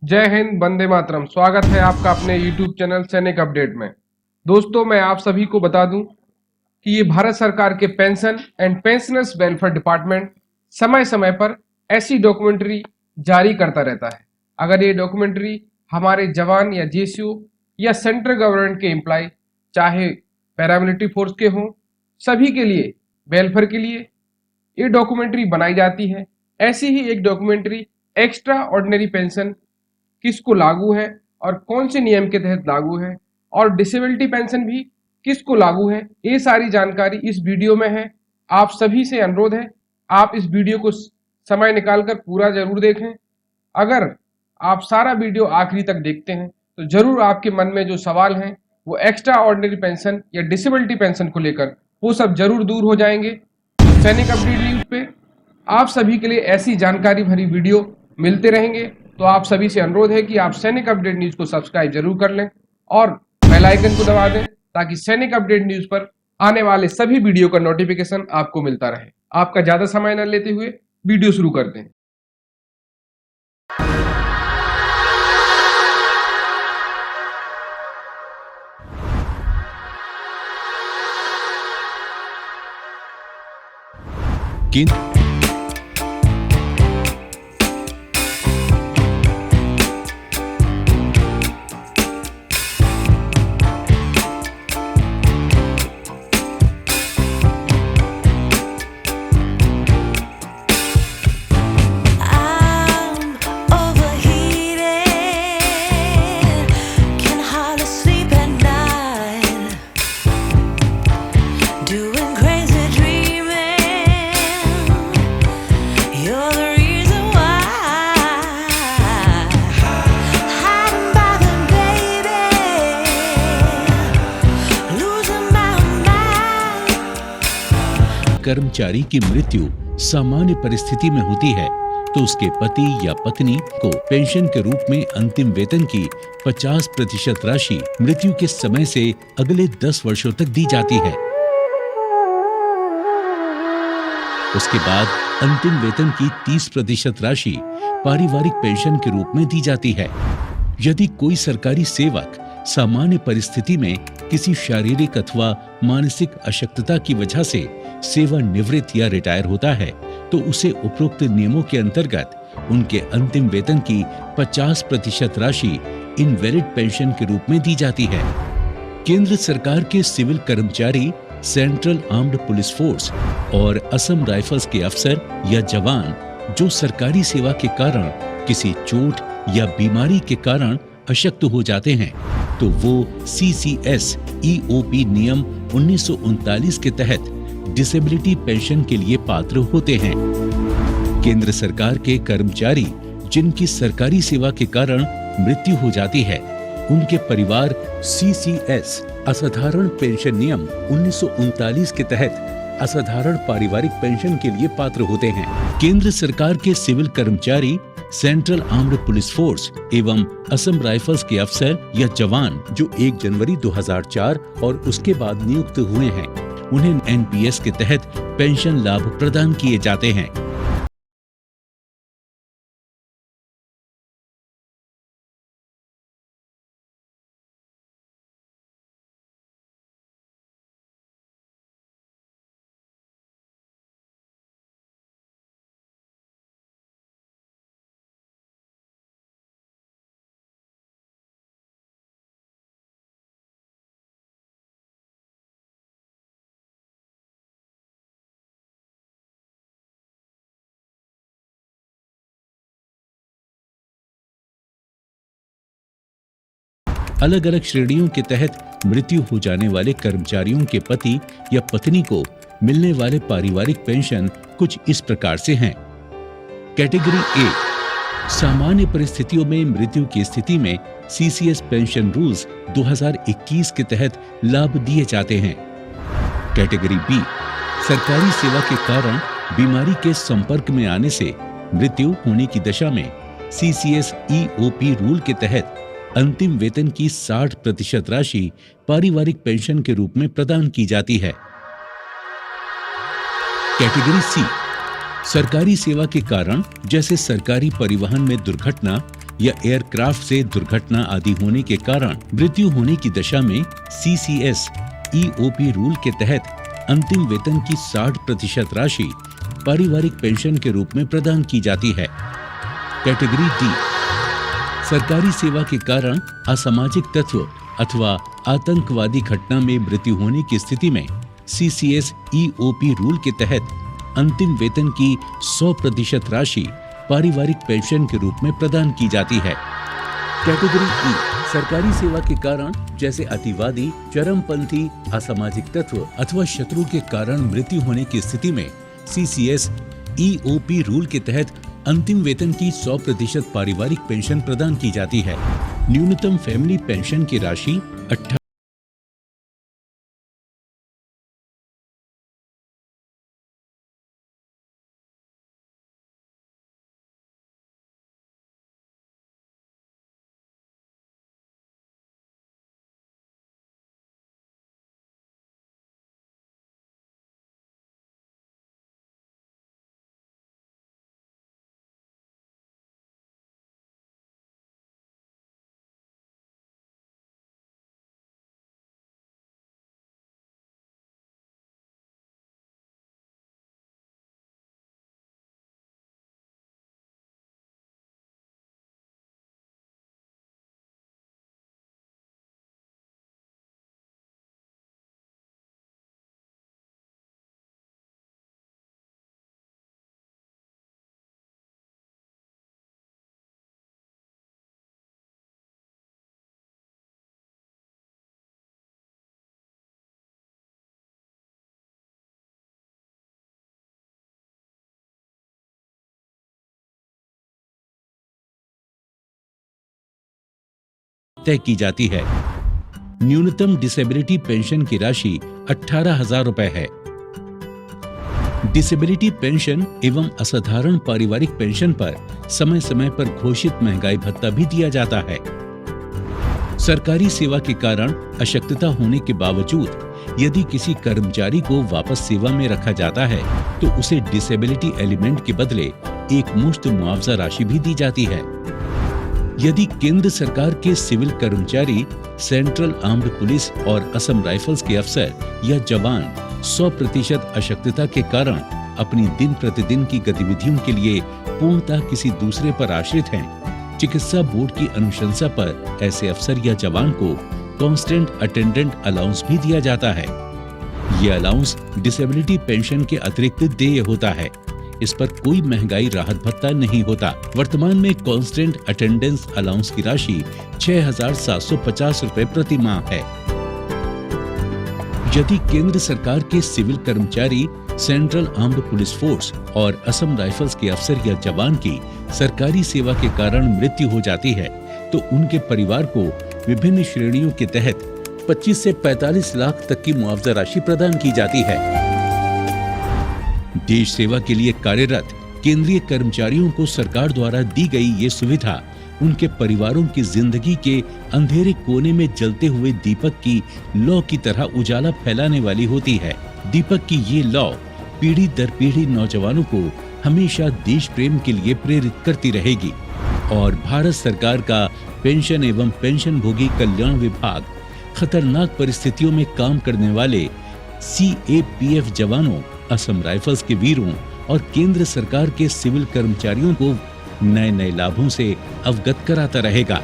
जय हिंद, वंदे मातरम। स्वागत है आपका अपने YouTube चैनल सैनिक अपडेट में। दोस्तों, मैं आप सभी को बता दूं कि ये भारत सरकार के pension and pensioners welfare department समय समय पर ऐसी डॉक्यूमेंट्री जारी करता रहता है। अगर ये डॉक्यूमेंट्री हमारे जवान या जेसीओ या सेंट्रल गवर्नमेंट के एम्प्लॉय, चाहे पैरामिलिट्री फोर्स के हों, सभी के लिए वेलफेयर के लिए ये डॉक्यूमेंट्री बनाई जाती है। ऐसी ही एक डॉक्यूमेंट्री एक्स्ट्रा ऑर्डिनरी पेंशन किसको लागू है और कौन से नियम के तहत लागू है, और डिसेबिलिटी पेंशन भी किसको लागू है, ये सारी जानकारी इस वीडियो में है। आप सभी से अनुरोध है, आप इस वीडियो को समय निकालकर पूरा जरूर देखें। अगर आप सारा वीडियो आखिरी तक देखते हैं तो जरूर आपके मन में जो सवाल हैं वो एक्स्ट्रा ऑर्डिनरी पेंशन या डिसेबिलिटी पेंशन को लेकर वो सब जरूर दूर हो जाएंगे। सैनिक अपडेट न्यूज पे आप सभी के लिए ऐसी जानकारी भरी वीडियो मिलते रहेंगे, तो आप सभी से अनुरोध है कि आप सैनिक अपडेट न्यूज को सब्सक्राइब जरूर कर लें और बेल आइकन को दबा दें ताकि सैनिक अपडेट न्यूज पर आने वाले सभी वीडियो का नोटिफिकेशन आपको मिलता रहे। आपका ज्यादा समय न लेते हुए वीडियो शुरू करते हैं। कर्मचारी की मृत्यु सामान्य परिस्थिति में होती है तो उसके पति या पत्नी को पेंशन के रूप में अंतिम वेतन की 50% राशि मृत्यु के समय से अगले 10 वर्षों तक दी जाती है। उसके बाद अंतिम वेतन की 30% राशि पारिवारिक पेंशन के रूप में दी जाती है। यदि कोई सरकारी सेवक सामान्य परिस्थिति में किसी शारीरिक अथवा मानसिक अशक्तता की वजह से सेवानिवृत्त या रिटायर होता है तो उसे उपरोक्त नियमों के अंतर्गत उनके अंतिम वेतन की 50% राशि इनवैलिड पेंशन के रूप में दी जाती है। केंद्र सरकार के सिविल कर्मचारी, सेंट्रल आर्म्ड पुलिस फोर्स और असम राइफल्स के अफसर या जवान जो सरकारी सेवा के कारण किसी चोट या बीमारी के कारण अशक्त हो जाते हैं तो वो CCS EOP नियम 1939 के तहत डिसेबिलिटी पेंशन के लिए पात्र होते हैं। केंद्र सरकार के कर्मचारी जिनकी सरकारी सेवा के कारण मृत्यु हो जाती है उनके परिवार CCS असाधारण पेंशन नियम 1939 के तहत असाधारण पारिवारिक पेंशन के लिए पात्र होते हैं। केंद्र सरकार के सिविल कर्मचारी, सेंट्रल आर्म्ड पुलिस फोर्स एवं असम राइफल्स के अफसर या जवान जो 1 जनवरी 2004 और उसके बाद नियुक्त हुए हैं उन्हें NPS के तहत पेंशन लाभ प्रदान किए जाते हैं। अलग अलग श्रेणियों के तहत मृत्यु हो जाने वाले कर्मचारियों के पति या पत्नी को मिलने वाले पारिवारिक पेंशन कुछ इस प्रकार से हैं। कैटेगरी A, सामान्य परिस्थितियों में मृत्यु की स्थिति में CCS पेंशन रूल्स 2021 के तहत लाभ दिए जाते हैं। कैटेगरी B, सरकारी सेवा के कारण बीमारी के संपर्क में आने से मृत्यु होने की दशा में CCS EOP रूल के तहत अंतिम वेतन की 60% राशि पारिवारिक पेंशन के रूप में प्रदान की जाती है। कैटेगरी C, सरकारी सेवा के कारण जैसे सरकारी परिवहन में दुर्घटना या एयरक्राफ्ट से दुर्घटना आदि होने के कारण मृत्यु होने की दशा में CCS EOP रूल के तहत अंतिम वेतन की 60% राशि पारिवारिक पेंशन के रूप में प्रदान की जाती है। कैटेगरी D, सरकारी सेवा के कारण असामाजिक तत्व अथवा आतंकवादी घटना में मृत्यु होने की स्थिति में CCS EOP रूल के तहत अंतिम वेतन की 100% राशि पारिवारिक पेंशन के रूप में प्रदान की जाती है। कैटेगरी E, सरकारी सेवा के कारण जैसे अतिवादी, चरमपंथी, असामाजिक तत्व अथवा शत्रु के कारण मृत्यु होने की स्थिति में CCS EOP रूल के तहत अंतिम वेतन की 100% पारिवारिक पेंशन प्रदान की जाती है। न्यूनतम फैमिली पेंशन की राशि 18 तय की जाती है। न्यूनतम डिसेबिलिटी पेंशन की राशि 18,000 रुपए है। डिसेबिलिटी पेंशन एवं असाधारण पारिवारिक पेंशन पर समय समय पर घोषित महंगाई भत्ता भी दिया जाता है। सरकारी सेवा के कारण अशक्तता होने के बावजूद यदि किसी कर्मचारी को वापस सेवा में रखा जाता है तो उसे डिसेबिलिटी एलिमेंट के बदले एक मुश्त मुआवजा राशि भी दी जाती है। यदि केंद्र सरकार के सिविल कर्मचारी, सेंट्रल आर्म्ड पुलिस और असम राइफल्स के अफसर या जवान 100% अशक्तता के कारण अपनी दिन प्रतिदिन की गतिविधियों के लिए पूर्णतः किसी दूसरे पर आश्रित हैं, चिकित्सा बोर्ड की अनुशंसा पर ऐसे अफसर या जवान को कांस्टेंट अटेंडेंट अलाउंस भी दिया जाता है। ये अलाउंस डिसेबिलिटी पेंशन के अतिरिक्त देय होता है। इस पर कोई महंगाई राहत भत्ता नहीं होता। वर्तमान में कांस्टेंट अटेंडेंस अलाउंस की राशि 6,750 रुपए प्रति माह है। यदि केंद्र सरकार के सिविल कर्मचारी, सेंट्रल आर्म्ड पुलिस फोर्स और असम राइफल्स के अफसर या जवान की सरकारी सेवा के कारण मृत्यु हो जाती है तो उनके परिवार को विभिन्न श्रेणियों के तहत 25 से 45 लाख तक की मुआवजा राशि प्रदान की जाती है। देश सेवा के लिए कार्यरत केंद्रीय कर्मचारियों को सरकार द्वारा दी गई ये सुविधा उनके परिवारों की जिंदगी के अंधेरे कोने में जलते हुए दीपक की लौ की तरह उजाला फैलाने वाली होती है। दीपक की ये लौ पीढ़ी दर पीढ़ी नौजवानों को हमेशा देश प्रेम के लिए प्रेरित करती रहेगी और भारत सरकार का पेंशन एवं पेंशन भोगी कल्याण विभाग खतरनाक परिस्थितियों में काम करने वाले CAPF जवानों, असम राइफल्स के वीरों और केंद्र सरकार के सिविल कर्मचारियों को नए नए लाभों से अवगत कराता रहेगा।